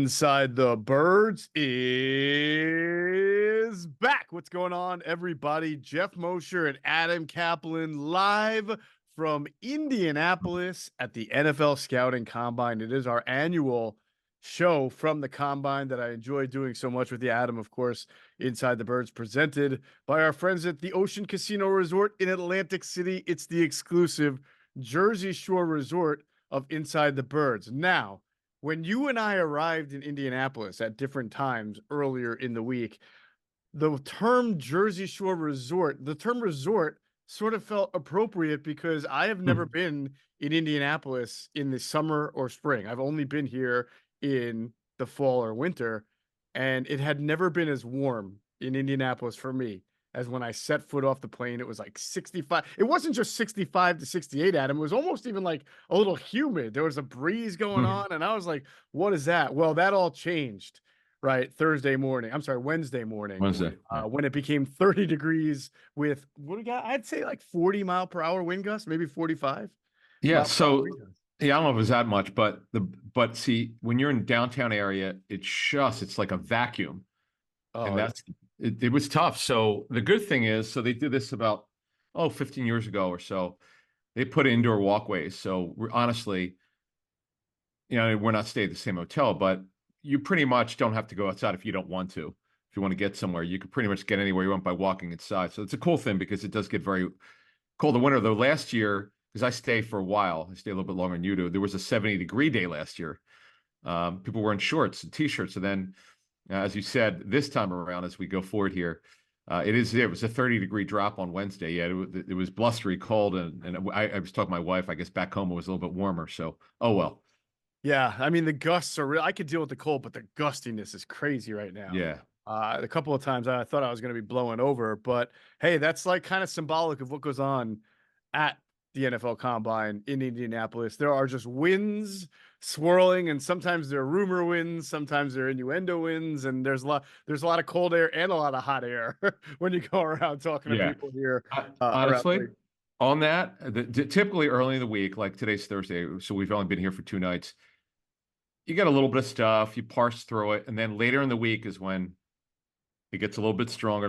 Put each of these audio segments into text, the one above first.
Inside the Birds is back. What's going on, everybody? Geoff Mosher and Adam Caplan live from Indianapolis at the NFL Scouting Combine. It is our annual show from the Combine that I enjoy doing so much with you, Adam. Of course, Inside the Birds presented by our friends at the Ocean Casino Resort in Atlantic City. It's the exclusive Jersey Shore resort of Inside the Birds. Now, when you and I arrived in Indianapolis at different times earlier in the week, the term Jersey Shore Resort, the term resort sort of felt appropriate because I have never been in Indianapolis in the summer or spring. I've only been here in the fall or winter, and it had never been as warm in Indianapolis for me as when I set foot off the plane. It was like 65. It wasn't just 65 to 68, Adam. It was almost even like a little humid. There was a breeze going on, and I was like, what is that? Well, that all changed, right? Wednesday morning, when it became 30 degrees with, what do we got? I'd say like 40-mile-per-hour wind gusts, maybe 45. Yeah, so yeah, I don't know if it was that much, but see, when you're in downtown area, it's like a vacuum. Oh, and it was tough. So the good thing is, so they did this about 15 years ago or so. They put indoor walkways. So we're honestly, we're not staying at the same hotel, but you pretty much don't have to go outside if you don't want to. If you want to get somewhere, you could pretty much get anywhere you want by walking inside. So it's a cool thing because it does get very cold in winter. Though last year, because I stay for a while, I stay a little bit longer than you do. There was a 70-degree day last year. People were in shorts and t-shirts. And then, as you said, this time around, as we go forward here, it was a 30-degree drop on Wednesday. Yeah, it was blustery cold. And I was talking to my wife, I guess back home it was a little bit warmer. So, oh well. Yeah, I mean, the gusts are real. I could deal with the cold, but the gustiness is crazy right now. Yeah. A couple of times I thought I was going to be blowing over, but hey, that's like kind of symbolic of what goes on at the NFL Combine in Indianapolis. There are just winds swirling, and sometimes they're rumor winds, sometimes they're innuendo winds, and there's a lot of cold air and a lot of hot air when you go around talking to people here. Honestly, on that, typically early in the week, like today's Thursday, so we've only been here for 2 nights. You get a little bit of stuff, you parse through it, and then later in the week is when it gets a little bit stronger,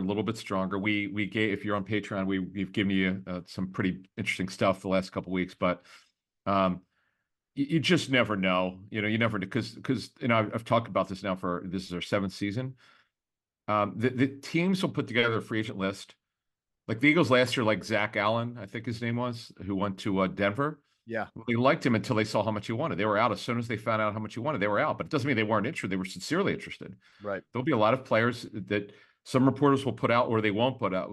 We gave, if you're on Patreon, we've given you some pretty interesting stuff the last couple of weeks, but you just never know. You never, because I've talked about this now this is our 7th season. The teams will put together a free agent list, like the Eagles last year, like Zach Allen, I think his name was, who went to Denver. Yeah, they liked him until they saw how much he wanted. They were out as soon as they found out how much he wanted. They were out, but it doesn't mean they weren't interested. They were sincerely interested. right. There'll be a lot of players that some reporters will put out, or they won't put out.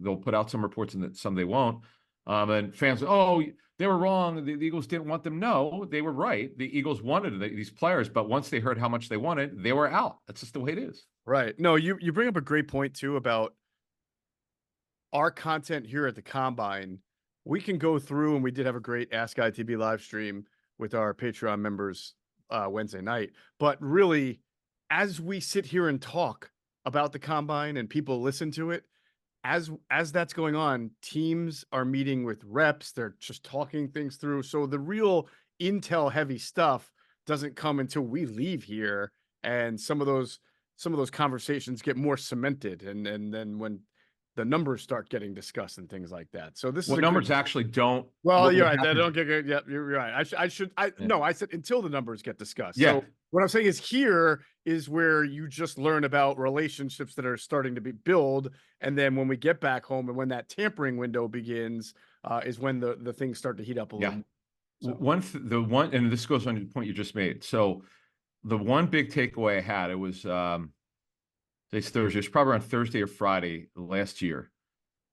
They'll put out some reports and some they won't. And fans, they were wrong. The Eagles didn't want them. No, they were right. The Eagles wanted these players, but once they heard how much they wanted, they were out. That's just the way it is. Right. No, you bring up a great point too about our content here at the Combine. We can go through, and we did have a great Ask ITB live stream with our Patreon members Wednesday night. But really, as we sit here and talk about the Combine and people listen to it, as that's going on, teams are meeting with reps. They're just talking things through. So the real intel heavy stuff doesn't come until we leave here, and some of those conversations get more cemented, and then when the numbers start getting discussed and things like that. So this is numbers actually don't. Well, you're right. They don't get good. Yeah, you're right. I said until the numbers get discussed. Yeah. So what I'm saying is here is where you just learn about relationships that are starting to be built. And then when we get back home and when that tampering window begins, is when the things start to heat up a little more. So. And this goes on to the point you just made. So the one big takeaway I had, it was, today's Thursday. It was probably on Thursday or Friday last year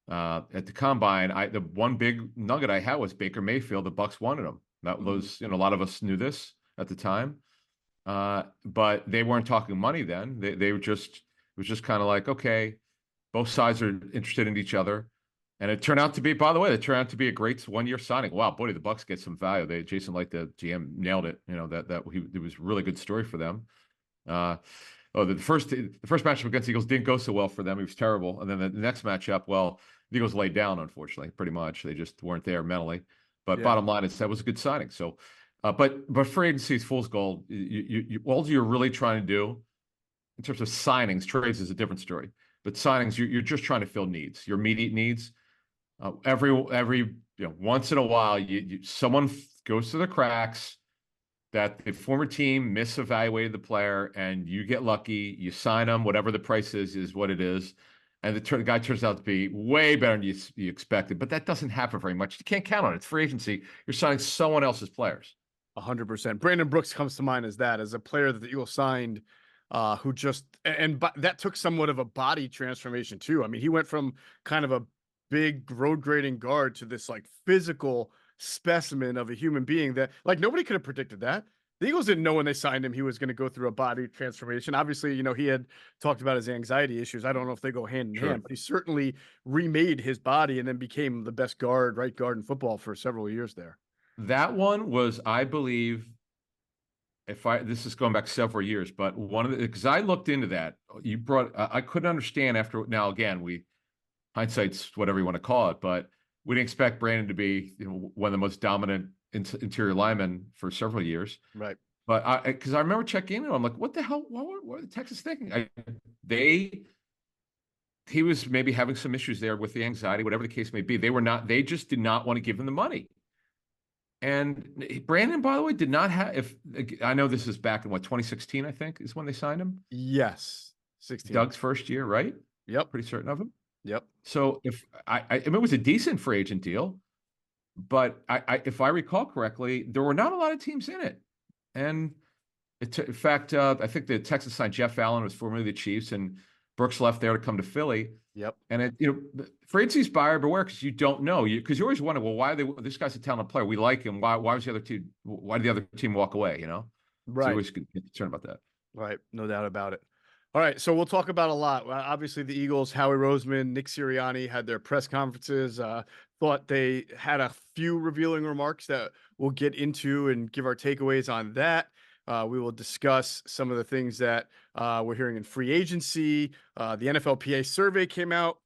at the Combine. The one big nugget I had was Baker Mayfield. The Bucs wanted him. That was, a lot of us knew this at the time, but they weren't talking money then. They were just, it was just kind of like, okay, both sides are interested in each other, and it turned out to be. By the way, it turned out to be a great 1-year signing. Wow, boy, the Bucs get some value. Jason Licht, the GM, nailed it. It was a really good story for them. The first matchup against the Eagles didn't go so well for them. It was terrible. And then the next matchup, well, the Eagles laid down, unfortunately, pretty much. They just weren't there mentally. But Bottom line is that was a good signing. So But free agency is fool's gold. All you're really trying to do in terms of signings, trades is a different story. But signings, you're just trying to fill needs, your immediate needs. Every once in a while, someone goes through the cracks that the former team misevaluated the player, and you get lucky, you sign them, whatever the price is what it is, and the guy turns out to be way better than you expected. But that doesn't happen very much. You can't count on it. It's free agency. You're signing someone else's players. 100%. Brandon Brooks comes to mind as a player that the Eagles signed, who just that took somewhat of a body transformation too. I mean, he went from kind of a big road grading guard to this like physical specimen of a human being that like nobody could have predicted that. The Eagles didn't know when they signed him he was going to go through a body transformation. Obviously, he had talked about his anxiety issues. I don't know if they go hand in Sure. hand, but he certainly remade his body and then became the best right guard in football for several years there. That one was, I believe, this is going back several years, but because I looked into that, I couldn't understand after. Now again, hindsight's whatever you want to call it, but we didn't expect Brandon to be one of the most dominant interior linemen for several years. Right. But because I remember checking in, I'm like, what the hell? What were the Texans thinking? He was maybe having some issues there with the anxiety, whatever the case may be. They just did not want to give him the money. And Brandon, by the way, did not have. I know this is back in 2016, I think, is when they signed him. Yes, 16. Doug's first year, right? Yep, pretty certain of him. Yep. So if it was a decent free agent deal, but if I recall correctly, there were not a lot of teams in it. And in fact, I think the Texans signed Jeff Allen, was formerly the Chiefs, and Brooks left there to come to Philly. Yep. And free agency's buyer beware, because you don't know. Because you always wonder, well, why this guy's a talented player. We like him. Why did the other team walk away? Right. So you always get concerned about that. Right. No doubt about it. All right. So we'll talk about a lot. Obviously, the Eagles, Howie Roseman, Nick Sirianni had their press conferences. Thought they had a few revealing remarks that we'll get into and give our takeaways on that. We will discuss some of the things that we're hearing in free agency. The NFLPA survey came out.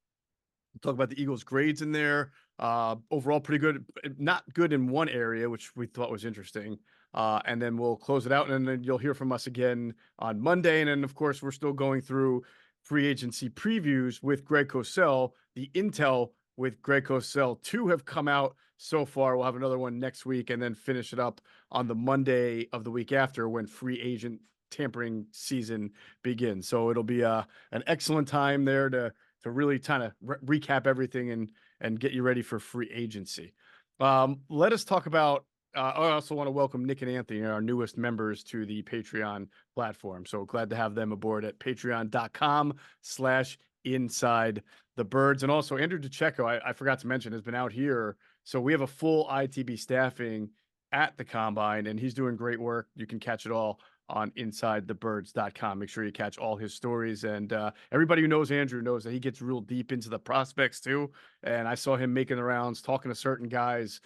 We'll talk about the Eagles' grades in there. Overall, pretty good. Not good in one area, which we thought was interesting. And then we'll close it out, and then you'll hear from us again on Monday. And then, of course, we're still going through free agency previews with Greg Cosell. The intel with Greg Cosell, 2 have come out so far. We'll have another one next week, and then finish it up on the Monday of the week after when free agent tampering season begins. So it'll be an excellent time there to really kind of recap everything and get you ready for free agency. Let us talk about. I also want to welcome Nick and Anthony, our newest members, to the Patreon platform. So glad to have them aboard at patreon.com/InsideTheBirds. And also Andrew DeCecco, I forgot to mention, has been out here. So we have a full ITB staffing at the Combine, and he's doing great work. You can catch it all on InsideTheBirds.com. Make sure you catch all his stories. And everybody who knows Andrew knows that he gets real deep into the prospects too. And I saw him making the rounds, talking to certain guys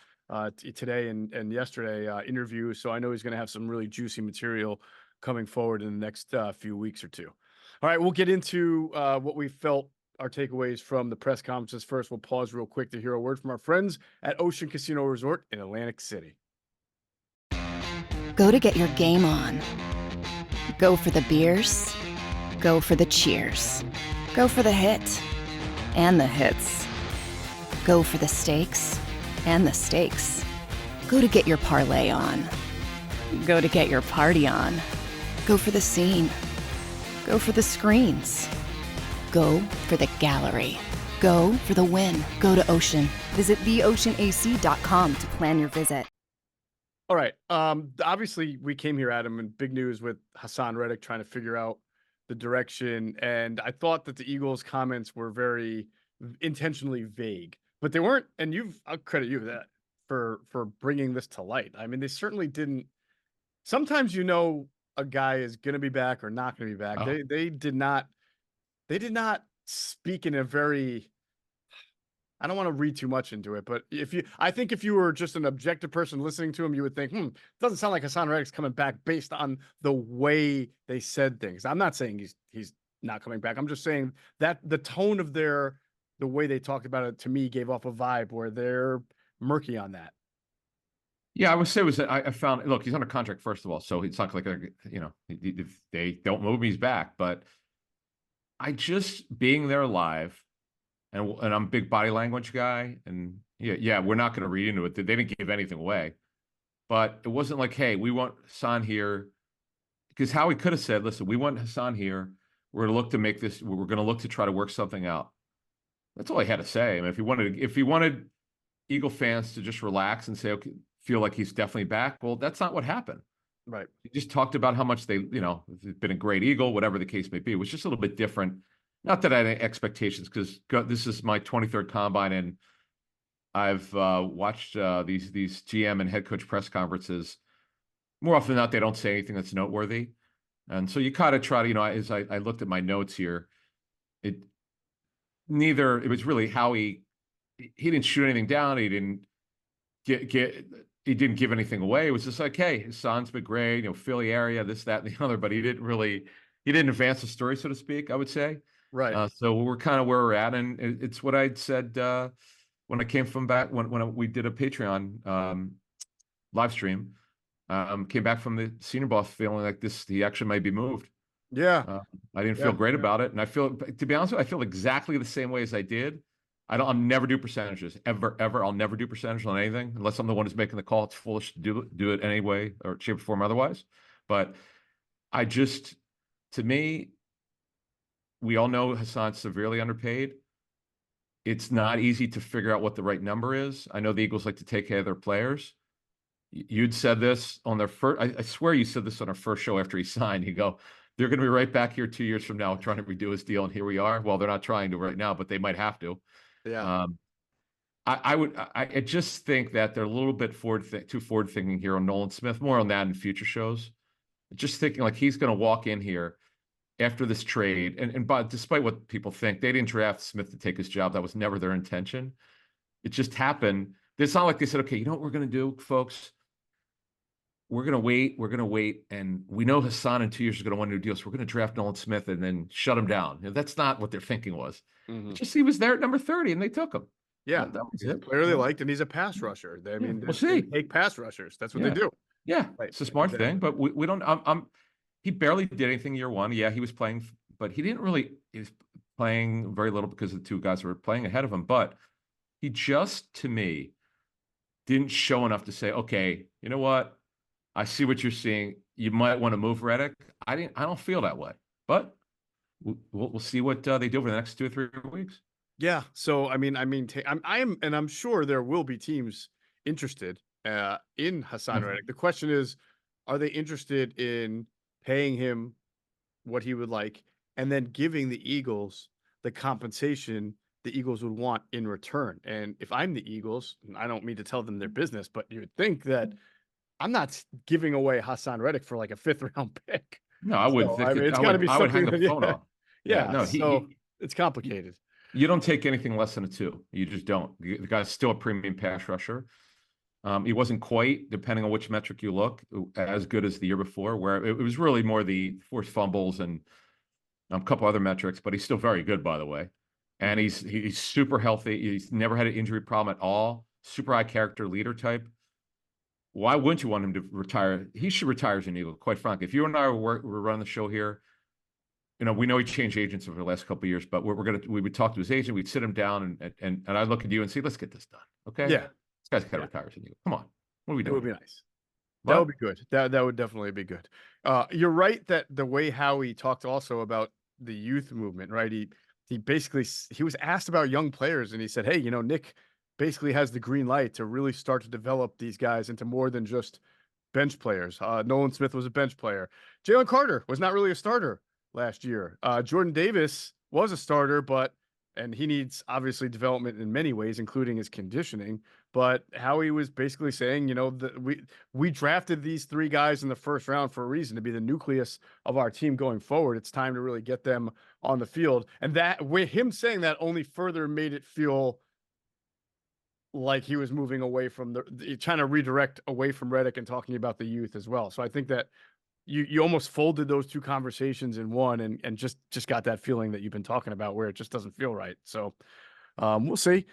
today and yesterday interviews. So I know he's going to have some really juicy material coming forward in the next few weeks or two. All right, we'll get into what we felt our takeaways from the press conferences. First, we'll pause real quick to hear a word from our friends at Ocean Casino Resort in Atlantic City. Go to get your game on. Go for the beers. Go for the cheers. Go for the hit and the hits. Go for the stakes and the stakes. Go to get your parlay on. Go to get your party on. Go for the scene. Go for the screens. Go for the gallery. Go for the win. Go to Ocean. Visit theoceanac.com to plan your visit. All right. Obviously, we came here, Adam, and big news with Haason Reddick trying to figure out the direction. And I thought that the Eagles' comments were very intentionally vague, but they weren't. And I'll credit you for bringing this to light. I mean, they certainly didn't. Sometimes a guy is going to be back or not going to be back. Oh. They did not speak in a very. I don't want to read too much into it, but I think if you were just an objective person listening to him, you would think, it doesn't sound like Haason Reddick's coming back based on the way they said things. I'm not saying he's not coming back. I'm just saying that the tone of the way they talked about it to me gave off a vibe where they're murky on that. Yeah, I would say it was. I found. Look, he's under contract first of all, so it's not like if they don't move him, he's back. But I just being there live, and I'm a big body language guy, and yeah, we're not going to read into it. They didn't give anything away, but it wasn't like, hey, we want Haason here, because Howie could have said, listen, we want Haason here. We're going to look to make this. We're going to look to try to work something out. That's all he had to say. I mean, if he wanted Eagle fans to just relax and say, okay, feel like he's definitely back. Well, that's not what happened. Right. He just talked about how much they, been a great Eagle, whatever the case may be. It was just a little bit different. Not that I had any expectations, because this is my 23rd combine, and I've watched these GM and head coach press conferences. More often than not, they don't say anything that's noteworthy. And so you kind of try to, as I looked at my notes here, it was really Howie. He didn't shoot anything down. He didn't he didn't give anything away. It was just like, hey, his son's been great, Philly area, this, that, and the other, but he didn't advance the story, so to speak, I would say. Right. So we're kind of where we're at. And it's what I'd said when I came from back, when we did a Patreon live stream, came back from the Senior Bowl feeling like he actually might be moved. Yeah. I didn't feel great about it. And I feel, to be honest with you, I feel exactly the same way as I did. I'll never do percentages, ever. I'll never do percentage on anything unless I'm the one who's making the call. It's foolish to do it anyway, or shape or form otherwise. But to me, we all know Haason's severely underpaid. It's not easy to figure out what the right number is. I know the Eagles like to take care of their players. You'd said this on their first, I swear you said this on our first show after he signed. You go, they're going to be right back here 2 years from now trying to redo his deal. And here we are. Well, they're not trying to right now, but they might have to. Yeah. I just think that they're a little bit too forward thinking here on Nolan Smith, more on that in future shows. Just thinking like he's going to walk in here after this trade. But despite what people think, they didn't draft Smith to take his job. That was never their intention. It just happened. It's not like they said, okay, you know what we're going to do, folks? We're going to wait. And we know Haason in 2 years is going to want a new deal. So we're going to draft Nolan Smith and then shut him down. That's not what their thinking was. Mm-hmm. Just he was there at number 30 and they took him. Yeah. That was it. Clearly liked, and he's a pass rusher. I mean, we'll see. They take pass rushers. That's what they do. Yeah. Right. It's a smart thing, but we don't, he barely did anything year one. Yeah, he was playing, but he was playing very little because the two guys were playing ahead of him. But he just, to me, didn't show enough to say, okay, you know what? I see what you're seeing. You might want to move Reddick. I don't feel that way, but we'll see what they do over the next 2 or 3 weeks. Yeah. So, I'm sure there will be teams interested in Haason Reddick. The question is, are they interested in paying him what he would like and then giving the Eagles the compensation the Eagles would want in return? And if I'm the Eagles, and I don't mean to tell them their business, but you would think that I'm not giving away Haason Reddick for like a 5th round pick. No, I wouldn't. So, it's got to be something. I would hang the phone off. Yeah. No, it's complicated. You don't take anything less than a 2. You just don't. The guy's still a premium pass rusher. He wasn't quite, depending on which metric you look, as good as the year before, where it was really more the forced fumbles and a couple other metrics, but he's still very good, by the way. And he's super healthy. He's never had an injury problem at all. Super high character leader type. Why wouldn't you want him to retire? He should retire as an Eagle, quite frankly. If you and I were running the show here, we know he changed agents over the last couple of years, but we would talk to his agent, we'd sit him down and I'd look at you and say, let's get this done. Okay. Yeah. This guy's got to retire as an Eagle. Come on. What are we doing? It would be nice. That would be good. That would definitely be good. You're right that the way Howie talked also about the youth movement, right? He basically, he was asked about young players and he said, hey, Nick basically has the green light to really start to develop these guys into more than just bench players. Nolan Smith was a bench player. Jalen Carter was not really a starter last year. Jordan Davis was a starter, and he needs obviously development in many ways, including his conditioning. But Howie was basically saying, we drafted these 3 guys in the first round for a reason, to be the nucleus of our team going forward. It's time to really get them on the field. And that, with him saying that, only further made it feel like he was moving away from trying to redirect away from Reddick and talking about the youth as well. So I think that you almost folded those 2 conversations in one and just got that feeling that you've been talking about, where it just doesn't feel right. So we'll see.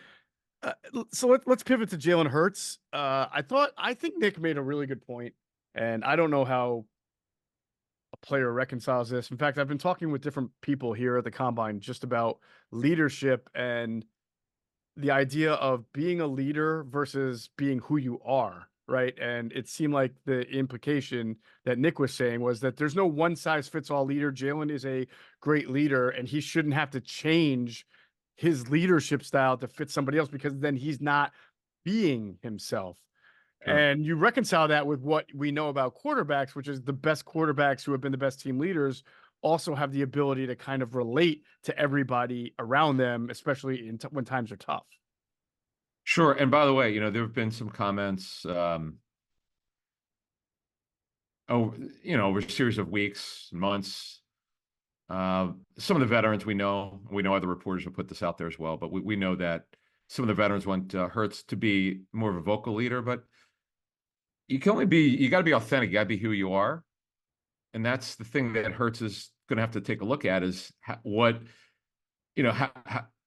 So let's pivot to Jalen Hurts. I think Nick made a really good point, and I don't know how a player reconciles this. In fact, I've been talking with different people here at the combine just about leadership and the idea of being a leader versus being who you are, right? And it seemed like the implication that Nick was saying was that there's no one size fits all leader. Jalen is a great leader, and he shouldn't have to change his leadership style to fit somebody else because then he's not being himself. Sure. And you reconcile that with what we know about quarterbacks, which is the best quarterbacks who have been the best team leaders also have the ability to kind of relate to everybody around them, especially when times are tough. Sure. And by the way, there have been some comments, over a series of weeks, months. Some of the veterans we know other reporters have put this out there as well, but we know that some of the veterans want Hurts to be more of a vocal leader, but you got to be authentic. You got to be who you are. And that's the thing that Hurts is going to have to take a look at is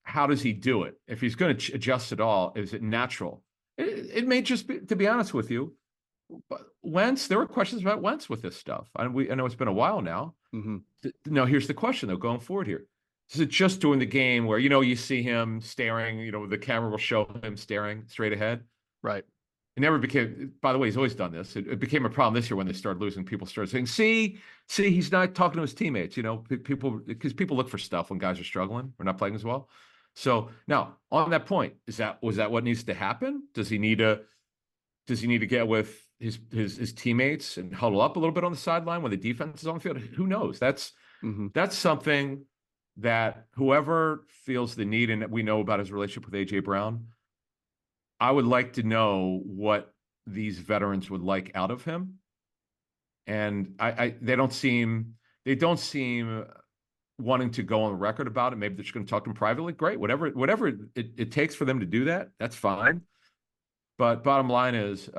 how does he do it? If he's going to adjust at all, is it natural? It may just be, to be honest with you, but Wentz, there were questions about Wentz with this stuff. I know it's been a while now. Mm-hmm. Now, here's the question, though, going forward here. Is it just during the game where, you see him staring, the camera will show him staring straight ahead? Right. It never became, by the way, he's always done this. It became a problem this year when they started losing. People started saying, see, he's not talking to his teammates, because people look for stuff when guys are struggling or not playing as well. So now on that point, was that what needs to happen? Does he need to get with his teammates and huddle up a little bit on the sideline when the defense is on the field? Who knows? That's something that whoever feels the need, and we know about his relationship with AJ Brown, I would like to know what these veterans would like out of him. And they don't seem wanting to go on the record about it. Maybe they're just going to talk to him privately. Great. Whatever it takes for them to do that, that's fine. But bottom line is,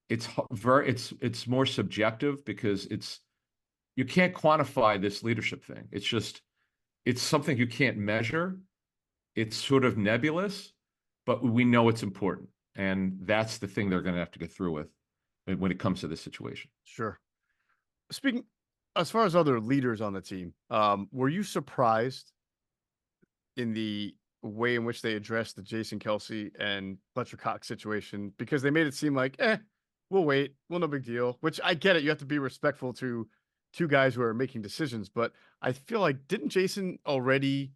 it's more subjective because you can't quantify this leadership thing. It's something you can't measure. It's sort of nebulous, but we know it's important. And that's the thing they're going to have to get through with when it comes to this situation. Sure. Speaking as far as other leaders on the team, were you surprised in the way in which they addressed the Jason Kelce and Fletcher Cox situation? Because they made it seem like, we'll wait. Well, no big deal, which I get it. You have to be respectful to two guys who are making decisions. But I feel like, didn't Jason already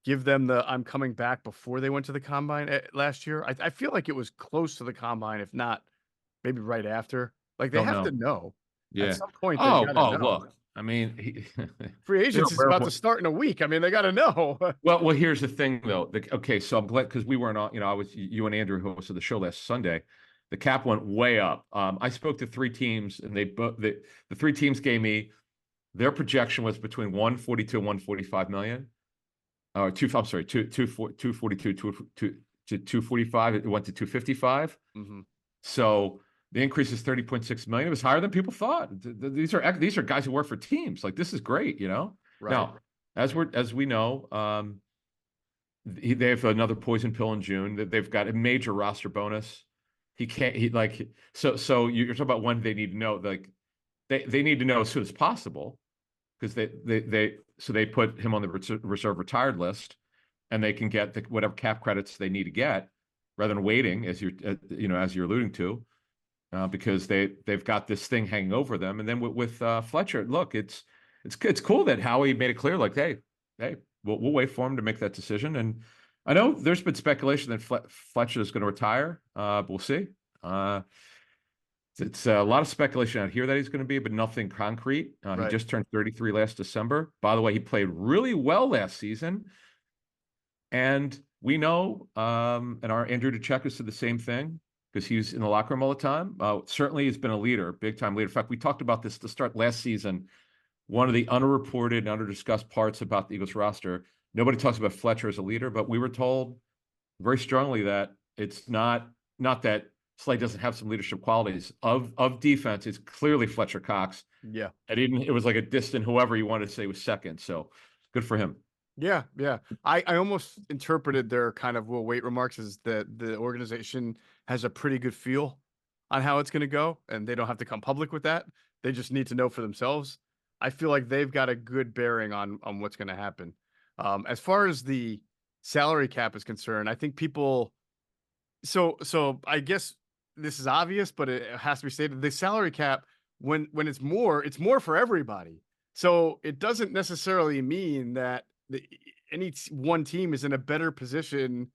give them the I'm coming back before they went to the combine last year? I feel like it was close to the combine, if not maybe right after. Like they have to know. Yeah. At some point, know. Look. I mean, free agency is about to start in a week. I mean, they got to know. well, here's the thing, though. Okay, so I'm glad because we weren't on. You and Andrew who hosted the show last Sunday. The cap went way up. I spoke to three teams, and the three teams gave me their projection was between 142 and 145 million. I'm sorry, 242 to 245. It went to 255. Mm-hmm. So the increase is 30.6 million. It was higher than people thought. These are guys who work for teams. Like, this is great, Right. Now, as we know, they have another poison pill in June. They've got a major roster bonus. So you're talking about when they need to know. Like, they need to know as soon as possible because they put him on the reserve retired list, and they can get whatever cap credits they need to get rather than waiting, as you're alluding to. Because they've got this thing hanging over them, and then with Fletcher, look, it's cool that Howie made it clear, like, hey, we'll wait for him to make that decision. And I know there's been speculation that Fletcher is going to retire. We'll see. It's a lot of speculation out here that he's going to be, but nothing concrete. Right. He just turned 33 last December. By the way, he played really well last season, and we know, and our Andrew DeCheck said the same thing, because he's in the locker room all the time. Certainly he's been a leader, big-time leader. In fact, we talked about this to start last season. One of the underreported and underdiscussed parts about the Eagles roster, nobody talks about Fletcher as a leader, but we were told very strongly that it's not that Slay doesn't have some leadership qualities of defense. It's clearly Fletcher Cox. Yeah. And it was like a distant whoever you wanted to say was second. So good for him. Yeah, yeah. I almost interpreted their kind of will wait remarks as that the organization has a pretty good feel on how it's going to go, and they don't have to come public with that. They just need to know for themselves. I feel like they've got a good bearing on what's going to happen. As far as the salary cap is concerned, I think people. So I guess this is obvious, but it has to be stated. The salary cap, when it's more for everybody. So it doesn't necessarily mean that any one team is in a better position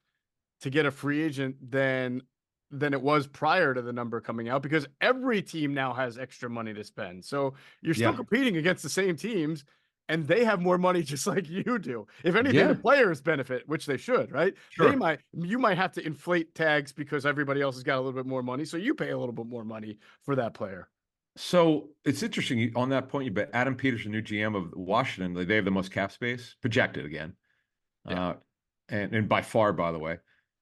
to get a free agent than it was prior to the number coming out, because every team now has extra money to spend. So you're still Yeah. competing against the same teams, and they have more money just like you do. If anything, the Yeah, players benefit, which they should, right? sure. You might have to inflate tags because everybody else has got a little bit more money, so you pay a little bit more money for that player. So it's interesting on that point. You bet Adam Peters, the new GM of Washington, they have the most cap space projected again, Yeah. and by far, by the way.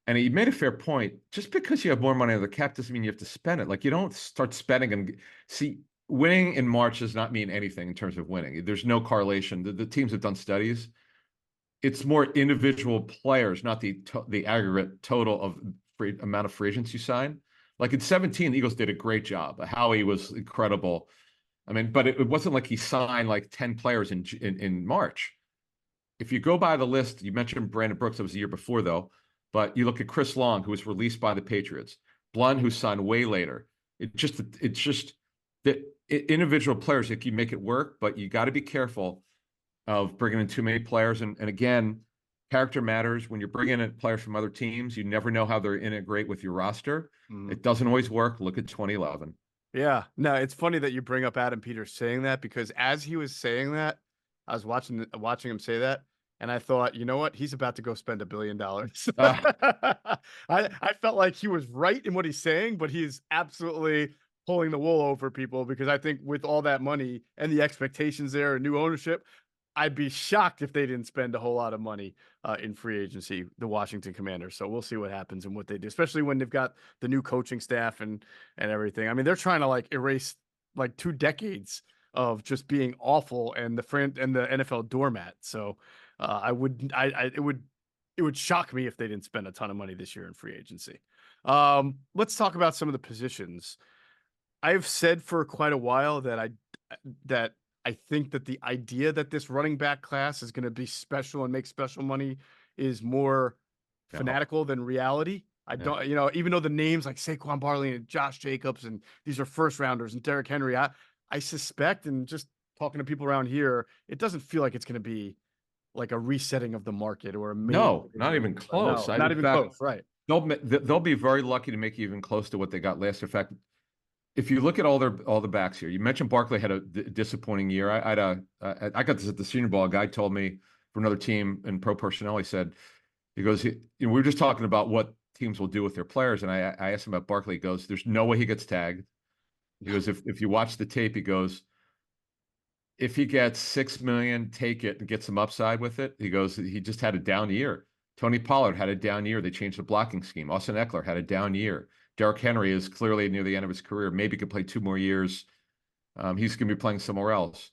And he made a fair point. Just because you have more money on the cap doesn't mean you have to spend it. Like you don't start spending and see winning in March does not mean anything in terms of winning. There's no correlation. The teams have done studies. It's more individual players, not the aggregate total of amount of free agents you sign. Like in 17, the Eagles did a great job. Howie was incredible. I mean, but it wasn't like he signed like 10 players in March. If you go by the list, you mentioned Brandon Brooks, that was the year before though, but you look at Chris Long, who was released by the Patriots, Blunt, who signed way later. It's just that individual players that can make it work, but you got to be careful of bringing in too many players. And again, character matters. When you're bringing in players from other teams, you never know how they're integrate with your roster. It doesn't always work. Look at 2011. Yeah. No, it's funny that you bring up Adam Peters saying that, because as he was saying that, I was watching him say that, and I thought, you know what? He's about to go spend $1 billion. I felt like he was right in what he's saying, but he's absolutely pulling the wool over people, because I think with all that money and the expectations there and new ownership, I'd be shocked if they didn't spend a whole lot of money in free agency, the Washington Commanders. So we'll see what happens and what they do, especially when they've got the new coaching staff and everything. I mean, they're trying to like erase like 2 decades of just being awful and the NFL doormat. So it would shock me if they didn't spend a ton of money this year in free agency. Let's talk about some of the positions. I've said for quite a while that I think that the idea that this running back class is going to be special and make special money is more fanatical than reality. I don't, even though the names like Saquon Barkley and Josh Jacobs and these are first rounders and Derrick Henry, I suspect, and just talking to people around here, it doesn't feel like it's going to be like a resetting of the market or a No, not even close. No, not even close. Right. They'll be very lucky to make you even close to what they got last. In fact, if you look at all the backs here, you mentioned Barkley had a disappointing year. I got this at the Senior Bowl. A guy told me for another team in pro personnel. He goes, we were just talking about what teams will do with their players, and I asked him about Barkley. He goes, there's no way he gets tagged. He goes, if you watch the tape, he goes, if he gets $6 million, take it and get some upside with it. He goes, he just had a down year. Tony Pollard had a down year. They changed the blocking scheme. Austin Eckler had a down year. Derrick Henry is clearly near the end of his career. Maybe could play 2 more years. He's going to be playing somewhere else.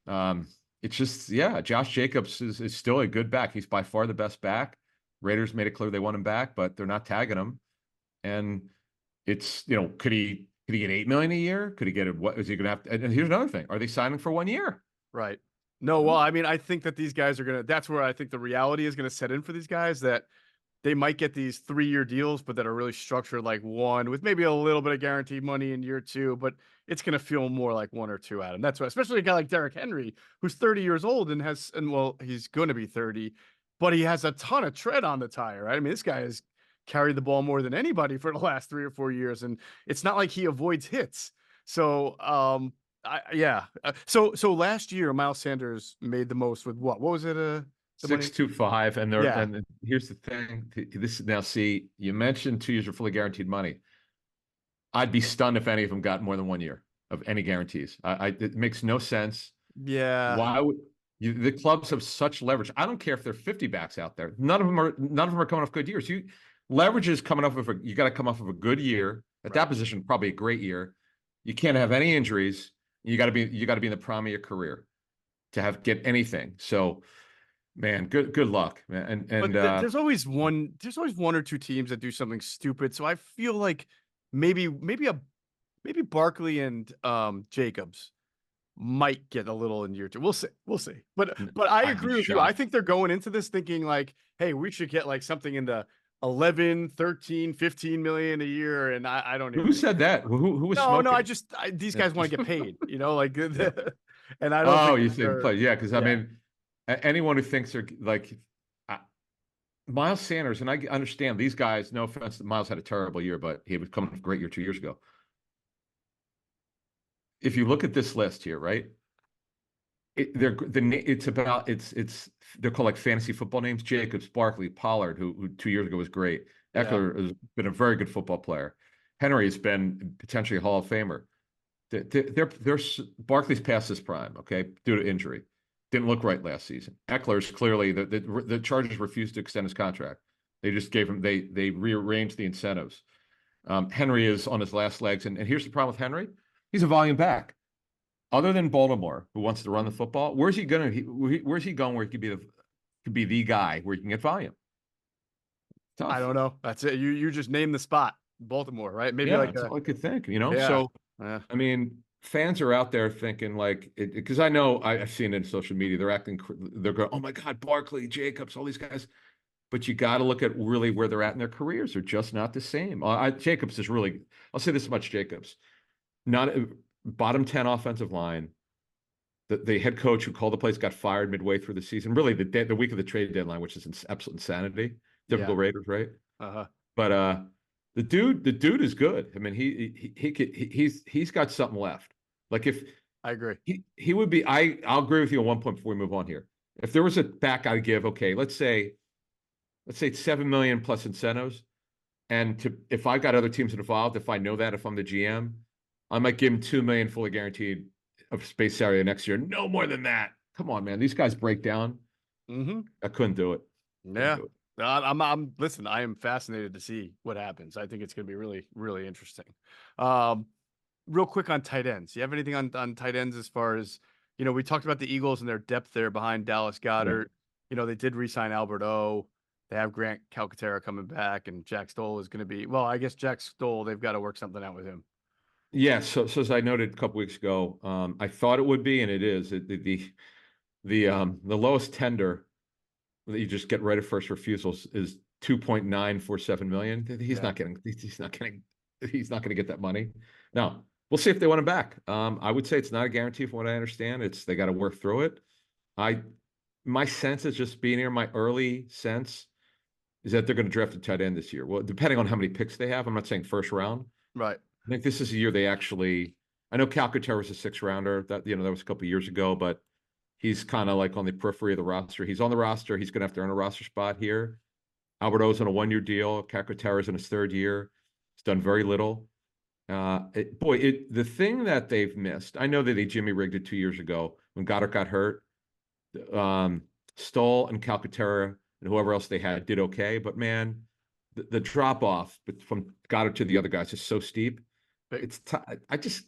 It's just, Josh Jacobs is still a good back. He's by far the best back. Raiders made it clear they want him back, but they're not tagging him. And it's, could he get $8 million a year? Could he get it? What is he going to have to? And here's another thing. Are they signing for 1 year? Right. No, well, I mean, I think that these guys are that's where I think the reality is going to set in for these guys, that they might get these 3-year deals, but that are really structured like one with maybe a little bit of guaranteed money in year 2, but it's going to feel more like 1 or 2 out of them. That's why, especially a guy like Derrick Henry, who's 30 years old and he's going to be 30, but he has a ton of tread on the tire, right? I mean, this guy has carried the ball more than anybody for the last 3 or 4 years, and it's not like he avoids hits. So, So last year, Miles Sanders made the most with what? What was it? 625, and here's the thing. This now, see, you mentioned 2 years of fully guaranteed money. I'd be stunned if any of them got more than 1 year of any guarantees. It makes no sense. Yeah. Why would the clubs have such leverage? I don't care if there are 50 backs out there. None of them are coming off good years. Leverage is coming off of you got to come off of a good year at that position, probably a great year. You can't have any injuries. You got to be in the prime of your career to get anything. So Man, good luck, man. But there's always one or two teams that do something stupid. So I feel like maybe Barkley and Jacobs might get a little in year two. We'll see. We'll see. But I I'd be agree with you. I shocked. think they're going into this thinking like, hey, we should get like something in the 11, 13, 15 million a year. And I don't even Who said that? Who was no, smoking? these guys want to get paid, like, Yeah. and I don't Oh, think you think play? Yeah, because I yeah. mean, anyone who thinks they're like Miles Sanders, and I understand these guys. No offense, Miles had a terrible year, but he was coming from a great year 2 years ago. If you look at this list here, right? They're called like fantasy football names. Jacobs, Barkley, Pollard, who 2 years ago was great. Yeah. Eckler has been a very good football player. Henry has been potentially a Hall of Famer. They're Barkley's past his prime, okay, due to injury. Didn't look right last season. Eckler's clearly the Chargers refused to extend his contract. They just gave him they rearranged the incentives. Henry is on his last legs, and here's the problem with Henry: he's a volume back. Other than Baltimore, who wants to run the football, where's he going? Where's he going? Where he could be the guy where he can get volume? Tough. I don't know. That's it. You just named the spot, Baltimore, right? Maybe that's all I could think. Yeah. So I mean, fans are out there thinking like, because I know I've seen it in social media. They're going, oh my God, Barkley, Jacobs, all these guys. But you got to look at really where they're at in their careers. They're just not the same. Jacobs is really, I'll say this much, Jacobs, not bottom 10 offensive line. The head coach who called the plays got fired midway through the season. Really, the week of the trade deadline, which is absolute insanity. Typical Raiders, right? But the dude is good. I mean, he's got something left. Like if I agree, he would be. I'll agree with you on one point before we move on here. If there was a back I'd give, okay, let's say it's 7 million plus incentives, and if I got other teams involved, if I know that, if I'm the GM, I might give him 2 million fully guaranteed of space salary next year. No more than that. Come on, man. These guys break down. I couldn't do it. Yeah. I'm listen, I am fascinated to see what happens. I think it's going to be really, really interesting. Real quick on tight ends. You have anything on tight ends as far as, we talked about the Eagles and their depth there behind Dallas Goedert. Yeah. They did re-sign Albert O. They have Grant Calcaterra coming back, and Jack Stoll is going to be, well, I guess Jack Stoll, they've got to work something out with him. Yeah. So as I noted a couple weeks ago, I thought it would be, and it is the lowest tender that you just get right of first refusals is 2.947 million. He's not going to get that money. Now, we'll see if they want him back. I would say it's not a guarantee from what I understand. They got to work through it. My sense is just being here, my early sense is that they're going to draft a tight end this year. Well, depending on how many picks they have, I'm not saying first round. Right. I think this is a year they actually, I know Calcaterra was a 6th rounder that was a couple of years ago, but he's kind of like on the periphery of the roster. He's on the roster. He's going to have to earn a roster spot here. Albert O's on a 1-year deal. Calcaterra's in his 3rd year. He's done very little. The thing that they've missed, I know that they Jimmy rigged it 2 years ago when Goddard got hurt. Stoll and Calcaterra and whoever else they had did okay, but man, the drop off from Goddard to the other guys is so steep. It's I just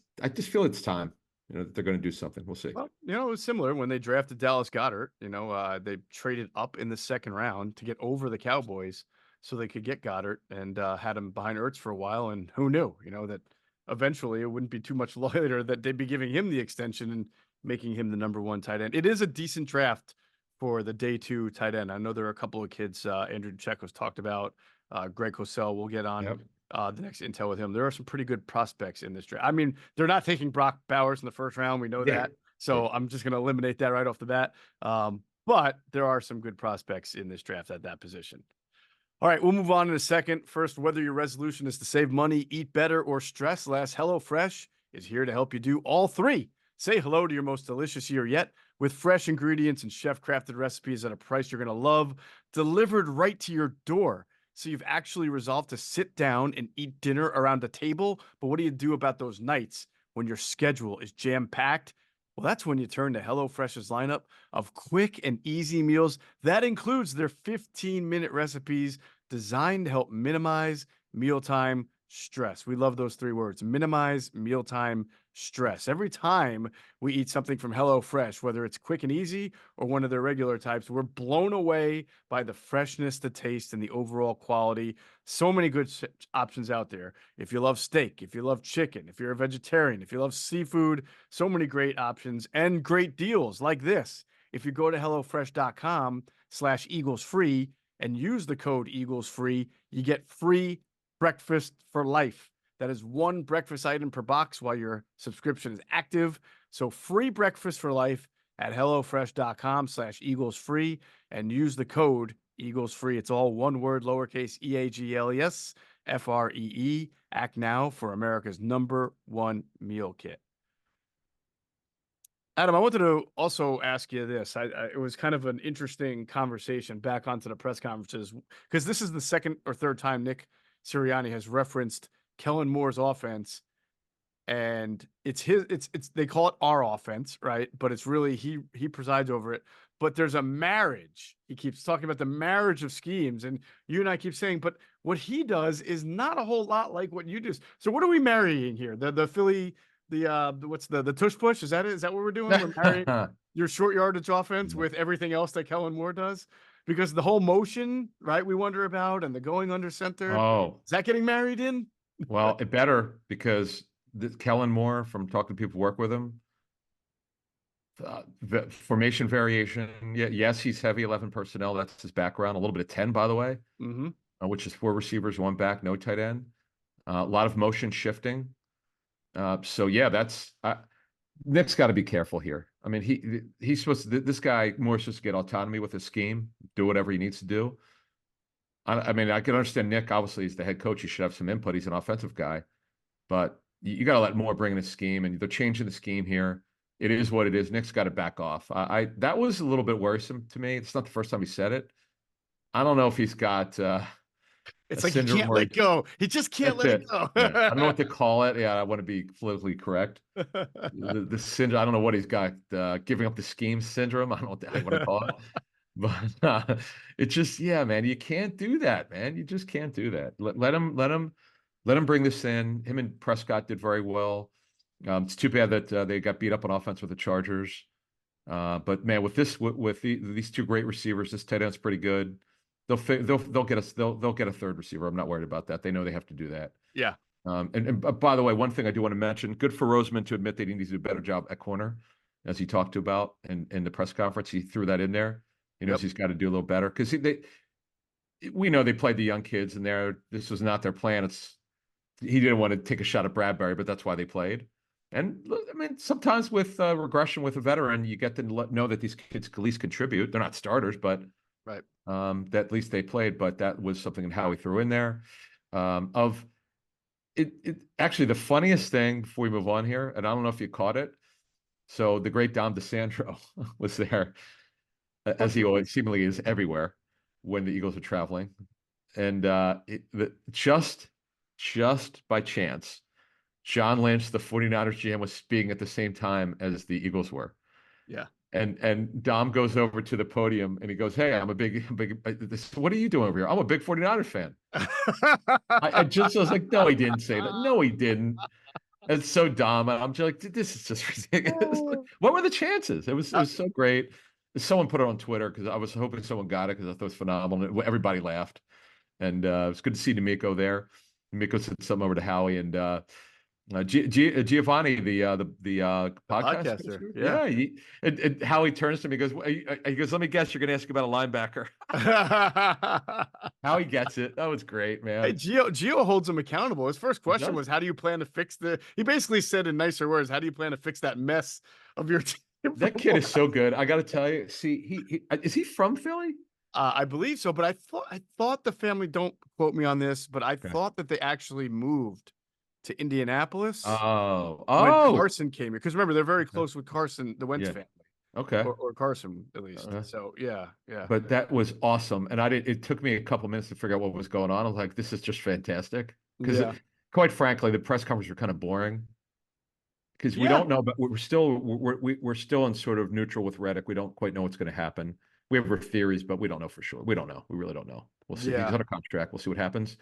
feel it's time. That they're going to do something. We'll see. Well, it was similar when they drafted Dallas Goedert. They traded up in the 2nd round to get over the Cowboys so they could get Goddard, and had him behind Ertz for a while. And who knew, that eventually it wouldn't be too much later that they'd be giving him the extension and making him the number 1 tight end. It is a decent draft for the day 2 tight end. I know there are a couple of kids. Andrew Checo's talked about. Greg Cosell will get on. Yep. The next intel with him. There are some pretty good prospects in this draft. I mean, they're not taking Brock Bowers in the 1st round. We know that. So I'm just going to eliminate that right off the bat. But there are some good prospects in this draft at that position. All right, we'll move on in a second. First, whether your resolution is to save money, eat better, or stress less, HelloFresh is here to help you do all 3. Say hello to your most delicious year yet with fresh ingredients and chef-crafted recipes at a price you're going to love, delivered right to your door. So you've actually resolved to sit down and eat dinner around a table. But what do you do about those nights when your schedule is jam-packed? Well, that's when you turn to HelloFresh's lineup of quick and easy meals. That includes their 15-minute recipes designed to help minimize mealtime stress. We love those 3 words. Minimize mealtime stress. Every time we eat something from HelloFresh, whether it's quick and easy or one of their regular types, we're blown away by the freshness, the taste, and the overall quality. So many good options out there. If you love steak, if you love chicken, if you're a vegetarian, if you love seafood, so many great options and great deals like this. If you go to HelloFresh.com/EaglesFree and use the code EaglesFree, you get free breakfast for life. That is 1 breakfast item per box while your subscription is active. So free breakfast for life at HelloFresh.com/EaglesFree and use the code EaglesFree. It's all one word, lowercase EAGLESFREE. Act now for America's #1 meal kit. Adam, I wanted to also ask you this. It was kind of an interesting conversation back onto the press conferences because this is the 2nd or 3rd time Nick Sirianni has referenced Kellen Moore's offense, and it's they call it our offense, right? But it's really he presides over it. But there's a marriage. He keeps talking about the marriage of schemes, and you and I keep saying, but what he does is not a whole lot like what you do. So what are we marrying here? The Philly. What's the tush push? Is that it? Is that what we're doing? We're marrying your short yardage offense with everything else that Kellen Moore does, because the whole motion, right? We wonder about, and the going under center. Oh, Is that getting married in? well, it better, because Kellen Moore, from talking to people who work with him, the formation variation. Yeah, yes, he's heavy 11 personnel. That's his background. A little bit of 10, by the way, which is 4 receivers, 1 back, no tight end. A lot of motion shifting. So yeah, Nick's got to be careful here. I mean, he's supposed to, this guy Moore's supposed to get autonomy with his scheme, do whatever he needs to do. I mean, I can understand Nick. Obviously, he's the head coach. He should have some input. He's an offensive guy, but you got to let Moore bring in a scheme, and they're changing the scheme here. It is what it is. Nick's got to back off. That was a little bit worrisome to me. It's not the first time he said it. I don't know if he's got. It's like he can't let go. He just can't let it go. Yeah. I don't know what to call it. Yeah, I want to be politically correct. The syndrome. I don't know what he's got. Giving up the scheme syndrome. I don't know what I want to call it. But it's just, yeah, man. You can't do that, man. You just can't do that. Let him bring this in. Him and Prescott did very well. It's too bad that they got beat up on offense with the Chargers. But man, with these 2 great receivers, this tight end's pretty good. They'll get a 3rd receiver. I'm not worried about that. They know they have to do that. Yeah. And by the way, one thing I do want to mention: good for Roseman to admit they need to do a better job at corner, as he talked about in the press conference. He threw that in there. He knows he's got to do a little better, because we know they played the young kids, and this was not their plan. He didn't want to take a shot at Bradbury, but that's why they played. And I mean, sometimes with regression with a veteran, you get to know that these kids can at least contribute. They're not starters, but right. That at least they played. But that was something that Howie threw in there. Actually, the funniest thing before we move on here, and I don't know if you caught it. So the great Dom DeSandro was there, as he always seemingly is everywhere when the Eagles are traveling, and just by chance, John Lynch, the 49ers GM, was speaking at the same time as the Eagles were. Yeah. And Dom goes over to the podium and he goes, "Hey, I'm a big, what are you doing over here? I'm a big 49ers fan." I was like, no, he didn't say that. No, he didn't. And so Dom, I'm just like, this is just ridiculous. What were the chances? It was so great. Someone put it on Twitter, because I was hoping someone got it, because I thought it was phenomenal. Everybody laughed. And it was good to see D'Amico there. D'Amico sent something over to Howie, and Giovanni, the podcaster. Yeah. And Howie turns to me, he goes, "Let me guess, you're going to ask about a linebacker." Howie gets it. That was great, man. Hey, Gio holds him accountable. His first question was, "How do you plan to fix he basically said in nicer words, how do you plan to fix that mess of your team?" That kid is so good. I got to tell you. See, is he from Philly? I believe so, but I thought the family, don't quote me on this, but I thought that they actually moved to Indianapolis. When Carson came here, because remember, they're very close with Carson, the Wentz family. Okay. Or Carson, at least. So yeah. But that was awesome, and it took me a couple minutes to figure out what was going on. I was like, this is just fantastic, because quite frankly, the press conferences were kind of boring, because we don't know, but we're still in sort of neutral with Reddick. We don't quite know what's going to happen. We have our theories, but we don't know for sure. We don't know. We really don't know. We'll see. He's on a contract. We'll see what happens.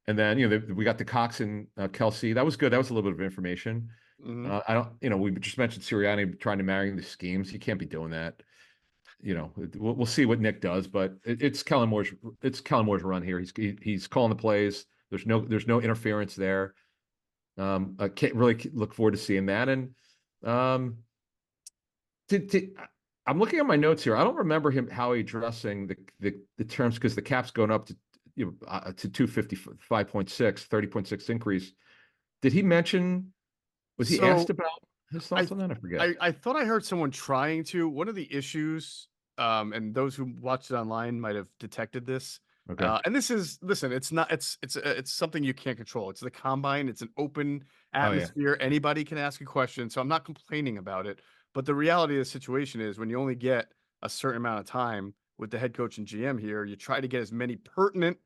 And then, we got the Cox and Kelsey. That was good. That was a little bit of information. Mhm. I don't, we just mentioned Sirianni trying to marry the schemes. He can't be doing that. We'll see what Nick does, but it's Kellen Moore's run here. He's calling the plays. There's no interference there. I can't really look forward to seeing that. And I'm looking at my notes here. I don't remember Howie addressing the terms because the cap's going up to 255.6, 30.6 increase. Did he mention? Was he asked about his thoughts on that? I forget. I thought I heard someone trying to. One of the issues, and those who watched it online might have detected this. Okay. And this is, listen, it's not, it's something you can't control. It's the combine. It's an open atmosphere. Anybody can ask a question. So I'm not complaining about it. But the reality of the situation is when you only get a certain amount of time with the head coach and GM here, you try to get as many pertinent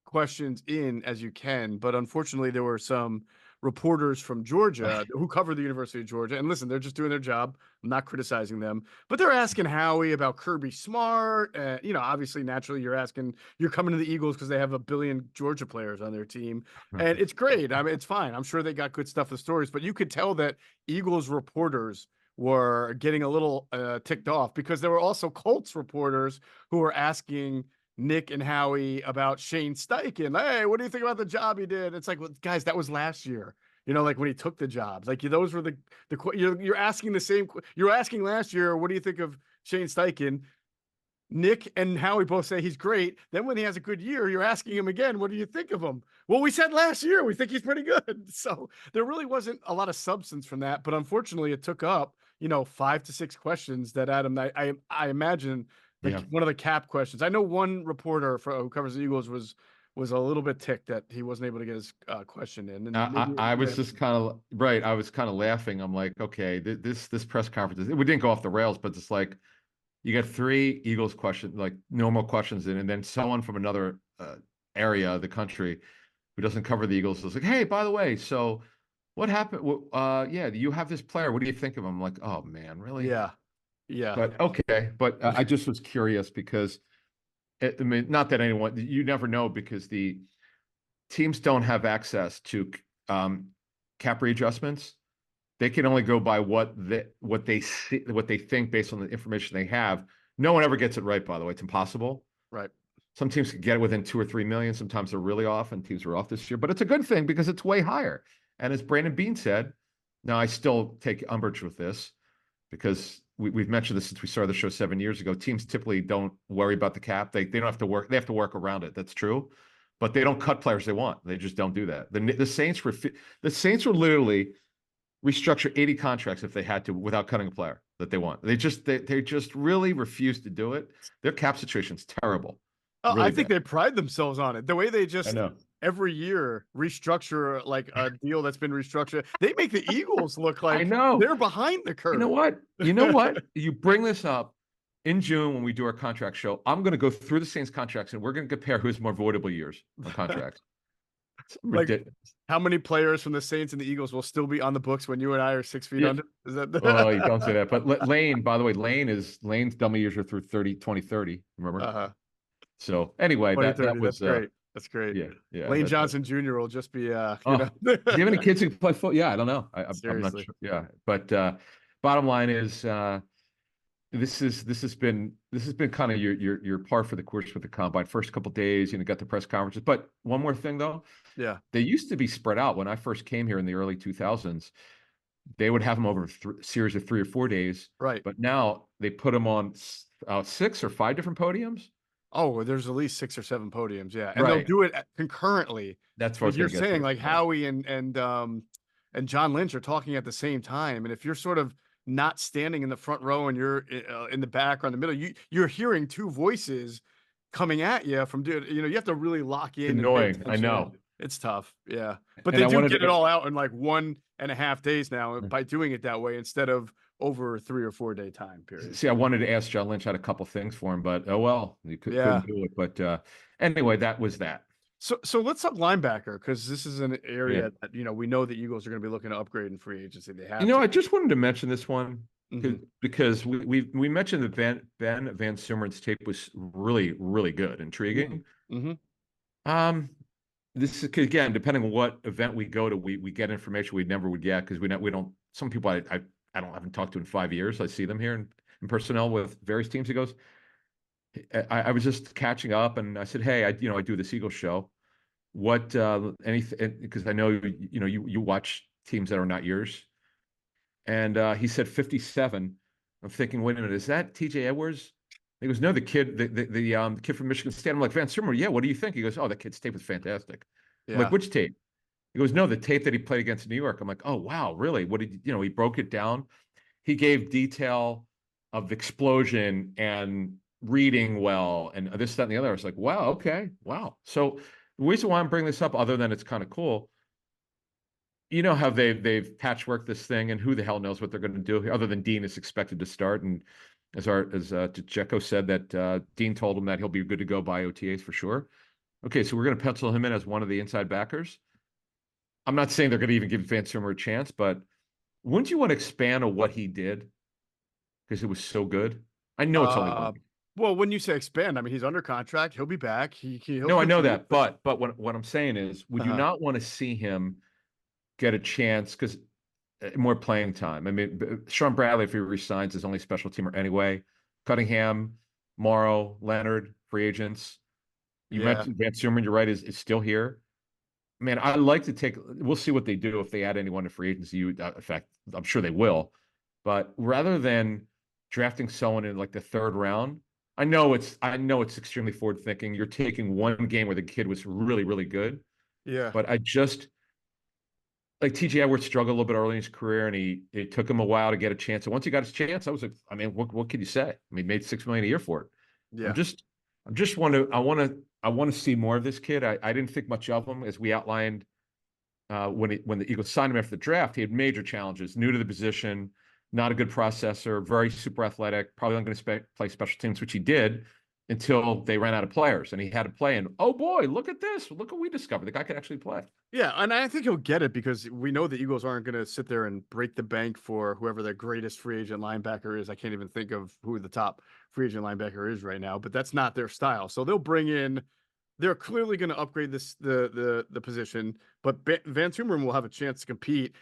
questions in as you can. But unfortunately, there were some reporters from Georgia who cover the University of Georgia. And listen, they're just doing their job. I'm not criticizing them, but they're asking Howie about Kirby Smart. Obviously, naturally, you're coming to the Eagles because they have 1 billion Georgia players on their team. And it's great. I mean, it's fine. I'm sure they got good stuff, the stories, but you could tell that Eagles reporters were getting a little ticked off because there were also Colts reporters who were asking Nick and Howie about Shane Steichen. Hey, what do you think about the job he did? It's like, well, guys, that was last year. Like when he took the jobs. Like those were you're asking the same. You're asking last year, what do you think of Shane Steichen? Nick and Howie both say he's great. Then when he has a good year, you're asking him again, what do you think of him? Well, we said last year we think he's pretty good. So there really wasn't a lot of substance from that. But unfortunately, it took up 5 to 6 questions that Adam. I imagine. One of the cap questions. I know one reporter who covers the Eagles was a little bit ticked that he wasn't able to get his question in. And I was just kind of right. I was kind of laughing. I'm like, okay, this press conference, we didn't go off the rails, but it's like you got 3 Eagles questions, like normal questions in, and then someone from another area of the country who doesn't cover the Eagles is like, hey, by the way, so what happened? You have this player. What do you think of him? I'm like, oh man, really? Yeah. Yeah. But okay. But I just was curious because not that you never know because the teams don't have access to cap readjustments. They can only go by what they think based on the information they have. No one ever gets it right, by the way. It's impossible. Right. Some teams can get it within 2 or 3 million. Sometimes they're really off, and teams are off this year. But it's a good thing because it's way higher. And as Brandon Beane said, now I still take umbrage with this because we've mentioned this since we started the show 7 years ago. Teams typically don't worry about the cap. They don't have to work. They have to work around it. That's true, but they don't cut players they want. They just don't do that. The Saints would literally restructure 80 contracts if they had to without cutting a player that they want. They just really refuse to do it. Their cap situation's terrible. Oh, really I think bad. They pride themselves on it. The way they just every year restructure like a deal that's been restructured. They make the Eagles look like they're behind the curve. You know what? You bring this up in June when we do our contract show. I'm going to go through the Saints contracts and we're going to compare who's more voidable years on contracts. Like how many players from the Saints and the Eagles will still be on the books when you and I are 6 feet under? Is that Oh, you don't say that. But Lane, by the way, Lane's dummy years are through 2030. Remember? Uh-huh. So anyway, that was great. That's great. Yeah. Lane Johnson Jr. will just be do you have any kids who play football? Yeah, I don't know. I'm not sure. Yeah. But bottom line is this has been kind of your par for the course with the combine. First couple of days, got the press conferences. But one more thing though. Yeah. They used to be spread out when I first came here in the early 2000s. They would have them over a series of 3 or 4 days. Right. But now they put them on 6 or 5 different podiums. Oh, there's at least 6 or 7 podiums, yeah, and they'll do it concurrently. That's what you're saying. Like Howie and John Lynch are talking at the same time, and if you're sort of not standing in the front row and you're in the back or in the middle, you're hearing 2 voices coming at you from you have to really lock in. Annoying, I know. It's tough, yeah, but they do get it all out in like 1.5 days now by doing it that way instead of over a 3 or 4 day time period. See, I wanted to ask John Lynch, had a couple things for him, but oh well, you couldn't do it. But anyway, that was that. So let's talk linebacker because this is an area that we know the Eagles are going to be looking to upgrade in free agency. They have. I just wanted to mention this one because we mentioned that Ben Van Sumeren's tape was really, really good, intriguing. Mm-hmm. this is again, depending on what event we go to, we get information we never would get because we don't. Some people I haven't talked to in 5 years. I see them here in personnel with various teams. He goes, I was just catching up, and I said, hey, I do this Eagles show. What anything? Because I know you watch teams that are not yours, and he said 57. I'm thinking, wait a minute, is that T.J. Edwards? He goes, no, the kid from Michigan State. I'm like, Van Summer, yeah. What do you think? He goes, oh, that kid's tape was fantastic. I'm like, Yeah. which tape? He goes, no, the tape that he played against New York. I'm like, oh wow, really? What did he broke it down. He gave detail of explosion and reading well and this, that, and the other. I was like, wow, okay, wow. So the reason why I'm bringing this up, other than it's kind of cool, you know how they've patchworked this thing, and who the hell knows what they're going to do other than Dean is expected to start. And as Jekko said that Dean told him that he'll be good to go by OTAs for sure. Okay, so we're going to pencil him in as one of the inside backers. I'm not saying they're going to even give Van Summer a chance, but wouldn't you want to expand on what he did because it was so good? I know it's only one. Well, when you say expand, I mean he's under contract. He'll be back. He'll No, I know contribute, that, but what I'm saying is, would you not want to see him get a chance because more playing time? I mean, Sean Bradley, if he resigns, is only special teamer anyway. Cunningham, Morrow, Leonard, free agents. You mentioned Van Summer, you're right, is still here. Man, I like to take. We'll see what they do if they add anyone to free agency. In fact, I'm sure they will. But rather than drafting someone in like the third round, I know it's extremely forward thinking. You're taking one game where the kid was really, really good. Yeah. But I just like T.J. Edwards struggled a little bit early in his career, and it took him a while to get a chance. And once he got his chance, I was like, I mean, what could you say? I mean, he made $6 million a year for it. Yeah. I want to see more of this kid. I didn't think much of him, as we outlined when the Eagles signed him after the draft. He had major challenges, new to the position, not a good processor, very super athletic, probably not going to play special teams, which he did until they ran out of players, and he had to play. And oh boy, look at this! Look what we discovered. The guy could actually play. Yeah, and I think he'll get it because we know the Eagles aren't going to sit there and break the bank for whoever their greatest free agent linebacker is. I can't even think of who the top free agent linebacker is right now, but that's not their style. So they'll bring in. They're clearly going to upgrade the position, but Van Sumeren will have a chance to compete.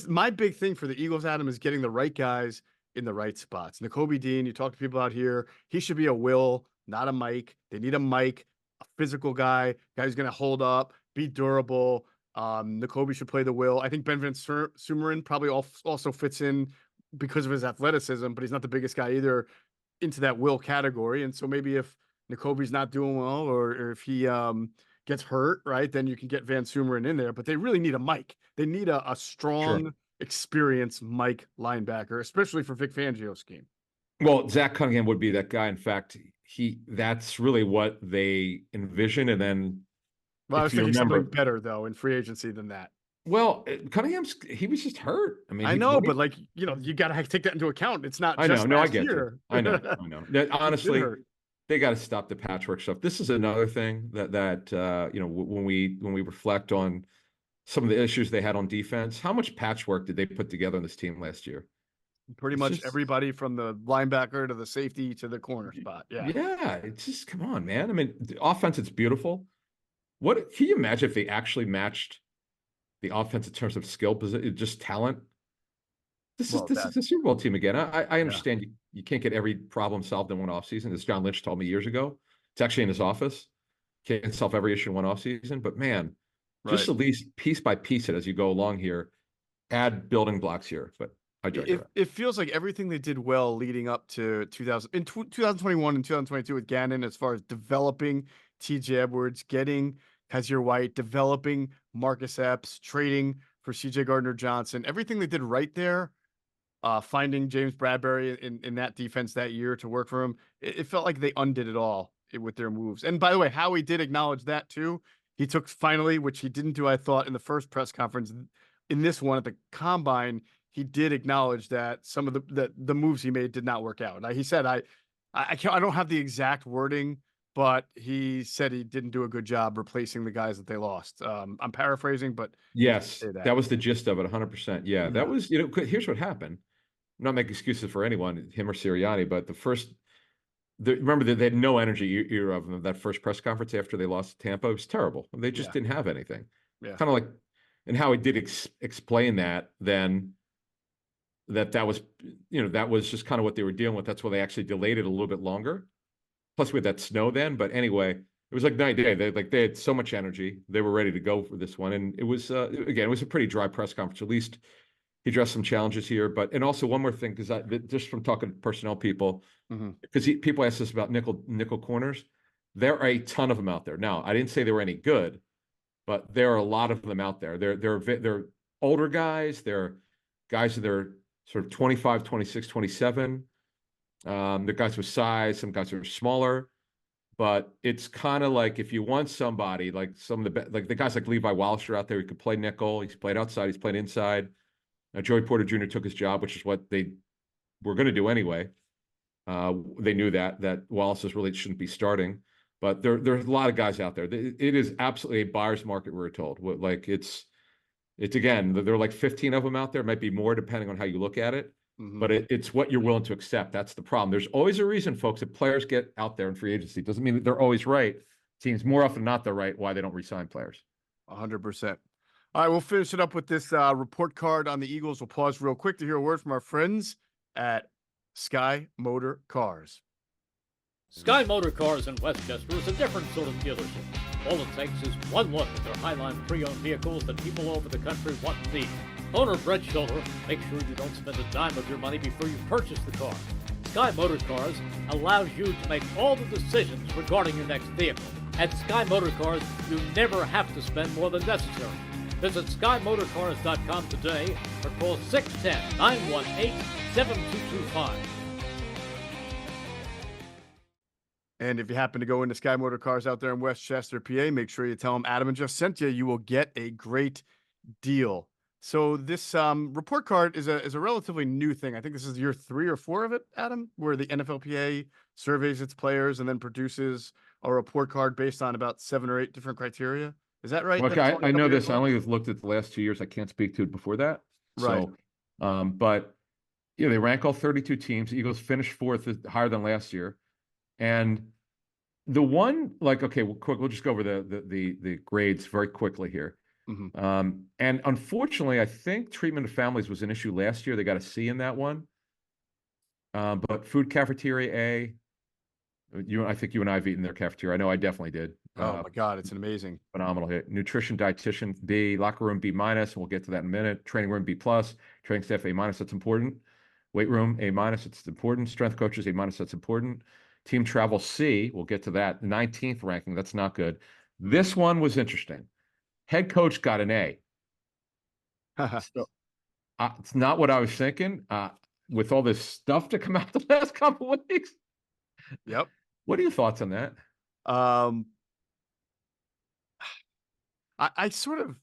My big thing for the Eagles, Adam, is getting the right guys in the right spots. Nakobe Dean, you talk to people out here, he should be a Will, not a Mike. They need a Mike, a physical guy who's going to hold up, be durable. Nakobe should play the Will. I think Ben Van Sumeren probably also fits in because of his athleticism, but he's not the biggest guy either into that Will category. And so maybe if Nakobe's not doing well, or if he gets hurt, right, then you can get Van Sumeren in there. But they really need a Mike. They need a strong, experienced Mike linebacker, especially for Vic Fangio's scheme. Well, Zach Cunningham would be that guy. In fact, that's really what they envision. And then, well, I was thinking something better though in free agency than that. Well, he was just hurt. I mean, I know, but like you got to take that into account. It's not. I know. Just no, I get you. I know. Honestly, they got to stop the patchwork stuff. This is another thing that when we reflect on some of the issues they had on defense, how much patchwork did they put together on this team last year? Pretty much everybody from the linebacker to the safety to the corner spot. Yeah. Yeah. It's just, come on, man. I mean, the offense, it's beautiful. What can you imagine if they actually matched the offense in terms of skill, just talent? This is a Super Bowl team again. I understand you can't get every problem solved in one offseason. As John Lynch told me years ago, it's actually in his office. Can't solve every issue in one offseason, but man, just at least piece by piece it as you go along here, add building blocks here. But it feels like everything they did well leading up to 2021 and 2022 with Gannon, as far as developing T.J. Edwards, getting Kaiser White, developing Marcus Epps, trading for C.J. Gardner-Johnson, everything they did right there. Finding James Bradbury in that defense that year to work for him, it felt like they undid it all with their moves. And by the way, Howie did acknowledge that too. He took finally, which he didn't do, I thought, in the first press conference. In this one at the combine, he did acknowledge that some of the moves he made did not work out. He said, I don't have the exact wording, but he said he didn't do a good job replacing the guys that they lost. I'm paraphrasing, but yes, that was the gist of it. 100%. Yeah, that was, here's what happened. I'm not making excuses for anyone, him or Sirianni, but the first remember that they had no energy either of them. That first press conference after they lost to Tampa, it was terrible. They just didn't have anything. Yeah. Kind of like, and Howie did explain that then that was, that was just kind of what they were dealing with. That's why they actually delayed it a little bit longer. Plus we had that snow then, but anyway, it was like night and day. They had so much energy. They were ready to go for this one. And it was, again, it was a pretty dry press conference. At least he addressed some challenges here, and also one more thing, because just from talking to personnel people, because people ask us about nickel corners, there are a ton of them out there. Now, I didn't say they were any good, but there are a lot of them out there. They're older guys. They're guys that are sort of 25, 26, 27. They're guys with size. Some guys are smaller. But it's kind of like if you want somebody like some of the guys like Levi Walsher out there, he could play nickel. He's played outside. He's played inside. Joey Porter Jr. took his job, which is what they were going to do anyway. They knew that Wallace really shouldn't be starting, but there's a lot of guys out there. It is absolutely a buyer's market. We're told, like it's again, there are like 15 of them out there. It might be more depending on how you look at it, but it's what you're willing to accept. That's the problem. There's always a reason, folks. If players get out there in free agency, doesn't mean that they're always right. Teams more often than not, they're right. Why they don't re-sign players? 100%. All right, we'll finish it up with this report card on the Eagles. We'll pause real quick to hear a word from our friends at Sky Motor Cars. Sky Motor Cars in Westchester is a different sort of dealership. All it takes is one look at their Highline pre-owned vehicles that people all over the country want and need. Owner Brett Schulter, make sure you don't spend a dime of your money before you purchase the car. Sky Motor Cars allows you to make all the decisions regarding your next vehicle. At Sky Motor Cars, you never have to spend more than necessary. Visit SkyMotorCars.com today or call 610-918-7225. And if you happen to go into Sky Motor Cars out there in Westchester, PA, make sure you tell them Adam and Geoff sent you. You will get a great deal. So this report card is a relatively new thing. I think this is year 3 or 4 of it, Adam, where the NFLPA surveys its players and then produces a report card based on about 7 or 8 different criteria. Is that right? Okay, I know this. I only looked at the last 2 years. I can't speak to it before that. Right. So, but they rank all 32 teams. The Eagles finished 4th, higher than last year. And the one, okay, we'll just go over the grades very quickly here. And unfortunately, I think treatment of families was an issue last year. They got a C in that one. But food cafeteria A. I think you and I have eaten their cafeteria. I know I definitely did. Oh my God, it's an amazing, phenomenal hit. Nutrition dietitian B, locker room B-, and we'll get to that in a minute. Training room B+, training staff A-, that's important. Weight room A-, it's important. Strength coaches A-, that's important. Team travel C, we'll get to that. 19th ranking, that's not good. This one was interesting. Head coach got an A. So, it's not what I was thinking. With all this stuff to come out the last couple of weeks. Yep. What are your thoughts on that? I sort of,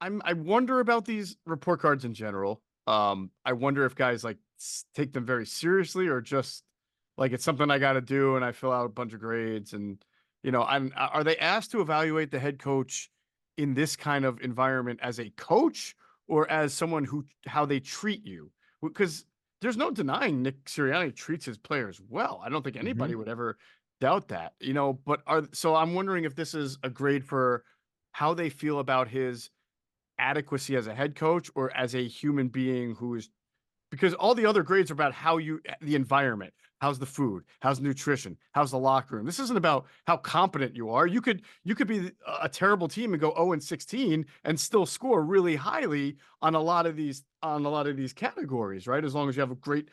I wonder about these report cards in general. I wonder if guys take them very seriously or just it's something I got to do and I fill out a bunch of grades and are they asked to evaluate the head coach in this kind of environment as a coach or as someone how they treat you? Because there's no denying Nick Sirianni treats his players well. I don't think anybody would ever doubt that, but so I'm wondering if this is a grade for how they feel about his adequacy as a head coach or as a human being because all the other grades are about the environment, how's the food, how's the nutrition, how's the locker room. This isn't about how competent you are. You could be a terrible team and go 0-16 and still score really highly on a lot of these categories, right? As long as you have a great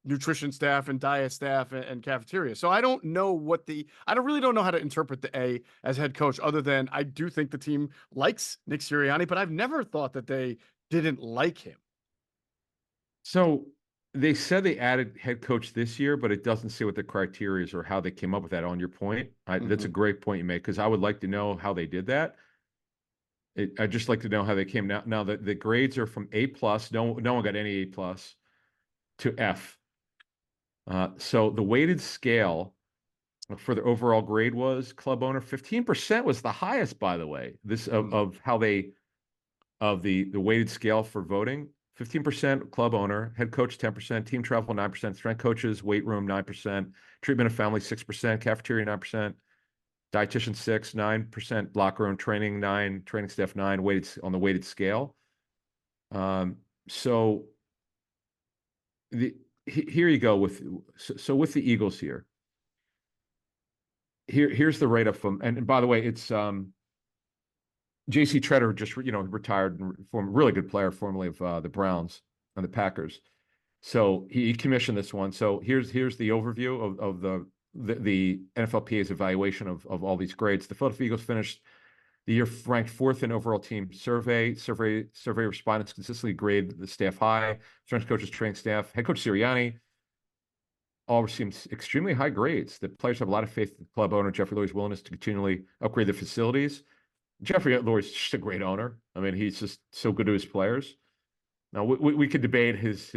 nutrition staff and diet staff and cafeteria. So I don't really don't know how to interpret the A as head coach other than I do think the team likes Nick Sirianni, but I've never thought that they didn't like him. So they said they added head coach this year, but it doesn't say what the criteria is or how they came up with that on your point. That's a great point you make because I would like to know how they did that. I'd just like to know how they came. Now the grades are from A+, no one got any A+, to F. So the weighted scale for the overall grade was club owner 15% was the highest, by the way. This of how they of the weighted scale for voting. 15% club owner, head coach 10%, team travel 9%, strength coaches, weight room 9%, treatment of family 6%, cafeteria 9%, dietitian 6, 9%, locker room training 9, training staff 9, weighted on the weighted scale. So here you go with with the Eagles here. Here's the write up from, and by the way, it's J.C. Treader just retired and really good player, formerly of the Browns and the Packers. So he commissioned this one. So here's the overview of the NFLPA's evaluation of all these grades. The Philadelphia Eagles finished the year ranked 4th in overall team survey. Survey respondents consistently grade the staff high. Strength coaches, training staff, head coach Sirianni all received extremely high grades. The players have a lot of faith in the club owner Jeffrey Lurie's willingness to continually upgrade the facilities. Jeffrey Lurie's just a great owner. I mean, he's just so good to his players. Now we could debate his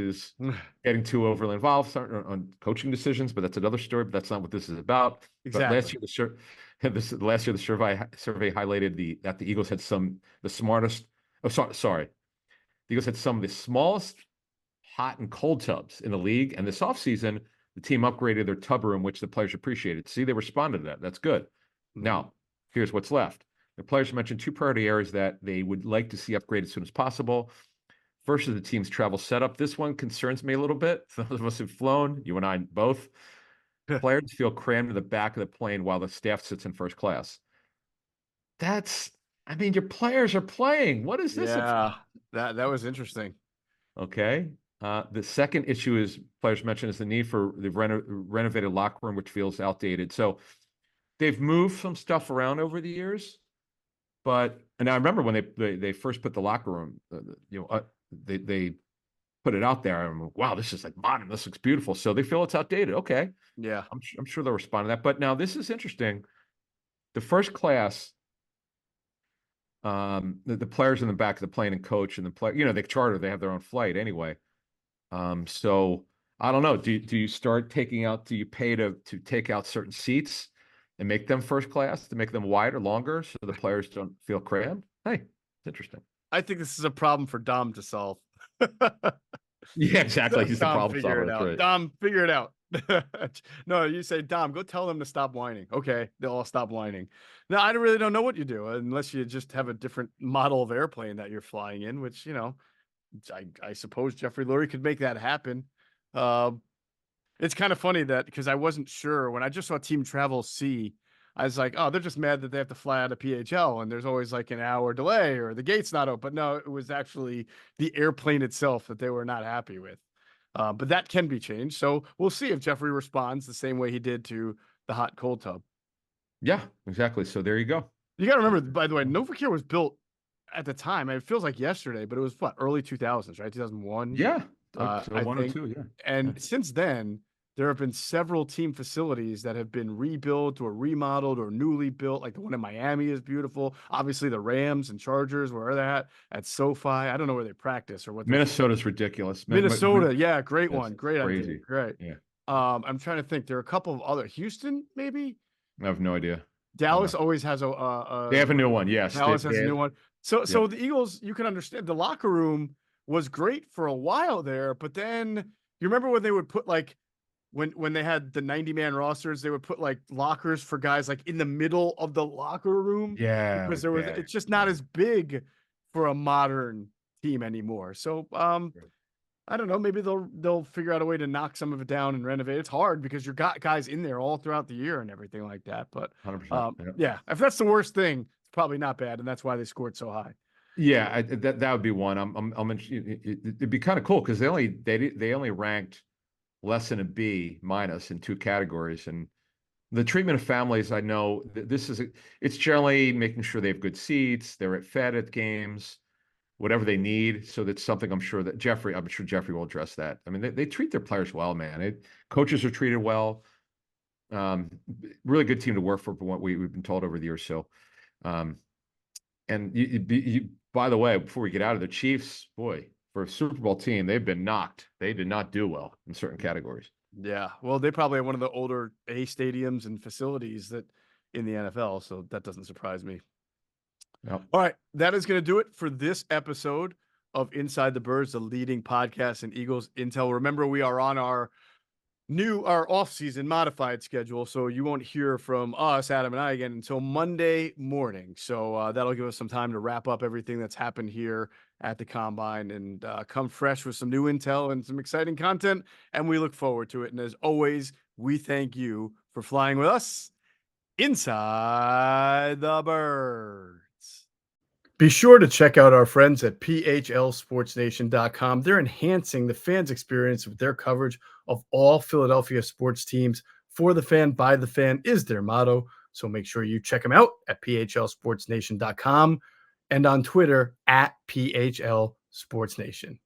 getting too overly involved on coaching decisions, but that's another story. But that's not what this is about. Exactly. But last year the survey highlighted that the Eagles had the Eagles had some of the smallest hot and cold tubs in the league, and this offseason the team upgraded their tub room, which the players appreciated. See, they responded to that. That's good. Mm-hmm. Now, here's what's left. The players mentioned 2 priority areas that they would like to see upgraded as soon as possible. First is the team's travel setup. This one concerns me a little bit. Those of us who've flown, you and I both, players feel crammed in the back of the plane while the staff sits in first class. Your players are playing. What is this? Yeah, that was interesting. Okay. The second issue is players mentioned is the need for the renovated locker room, which feels outdated. So they've moved some stuff around over the years, and I remember when they first put the locker room, they put it out there. I'm like, wow, this is like modern. This looks beautiful. So they feel it's outdated. Okay. Yeah. I'm sure they'll respond to that. But now this is interesting. The first class, the players in the back of the plane and coach and they charter, they have their own flight anyway. So I don't know. Do you pay to take out certain seats and make them first class to make them wider, longer, so the players don't feel crammed? Hey, it's interesting. I think this is a problem for Dom to solve. Yeah, exactly. He's the Dom, problem solver. That's right. Dom, figure it out. No, you say, Dom, go tell them to stop whining. Okay, they'll all stop whining. No, I really don't know what you do unless you just have a different model of airplane that you're flying in, which, I suppose Jeffrey Lurie could make that happen. It's kind of funny that because I wasn't sure when I just saw Team Travel C, I was like, oh, they're just mad that they have to fly out of PHL and there's always like an hour delay or the gate's not open. But no, it was actually the airplane itself that they were not happy with. But that can be changed. So we'll see if Jeffrey responds the same way he did to the hot cold tub. Yeah, exactly. So there you go. You got to remember, by the way, NovaCare was built at the time. It feels like yesterday, but it was early 2000s, right? 2001. Yeah. I 1 or 2, yeah. And since then, there have been several team facilities that have been rebuilt or remodeled or newly built. Like the one in Miami is beautiful. Obviously, the Rams and Chargers, where are they at SoFi? I don't know where they practice or what. Minnesota's ridiculous. Minnesota, yeah, great one. Yes, Great crazy. idea. Great. Yeah. I'm trying to think. There are a couple of other. Houston, maybe? I have no idea. Dallas always has a they have a new one, yes. Dallas has a new one. So the Eagles, you can understand the locker room was great for a while there, but then you remember when they would put like when they had the 90-man rosters, they would put like lockers for guys like in the middle of the locker room. Yeah. Because it's just not as big for a modern team anymore. So I don't know, maybe they'll figure out a way to knock some of it down and renovate. It's hard because you've got guys in there all throughout the year and everything like that. But 100%, yeah, if that's the worst thing, it's probably not bad, and that's why they scored so high. Yeah, that would be one. It'd be kind of cool because they only ranked less than a B- in 2 categories, and the treatment of families. I know it's generally making sure they have good seats, they're fed at games, whatever they need. So that's something I'm sure Jeffrey will address that. I mean, they treat their players well, man. Coaches are treated well. Really good team to work for what we've been told over the years. So, and you by the way, before we get out of the Chiefs, boy, for a Super Bowl team, they've been knocked. They did not do well in certain categories. Yeah, well, they probably have one of the older A stadiums and facilities that in the NFL, so that doesn't surprise me. Yep. All right, that is going to do it for this episode of Inside the Birds, the leading podcast in Eagles intel. Remember, we are on our off-season modified schedule, so you won't hear from us, Adam and I, again until Monday morning. So that'll give us some time to wrap up everything that's happened here at the Combine and come fresh with some new intel and some exciting content, and we look forward to it. And as always, we thank you for flying with us Inside the Birds. Be sure to check out our friends at PHLSportsNation.com. They're enhancing the fans' experience with their coverage of all Philadelphia sports teams. For the fan, by the fan is their motto. So make sure you check them out at PHLSportsNation.com and on Twitter at PHLSportsNation.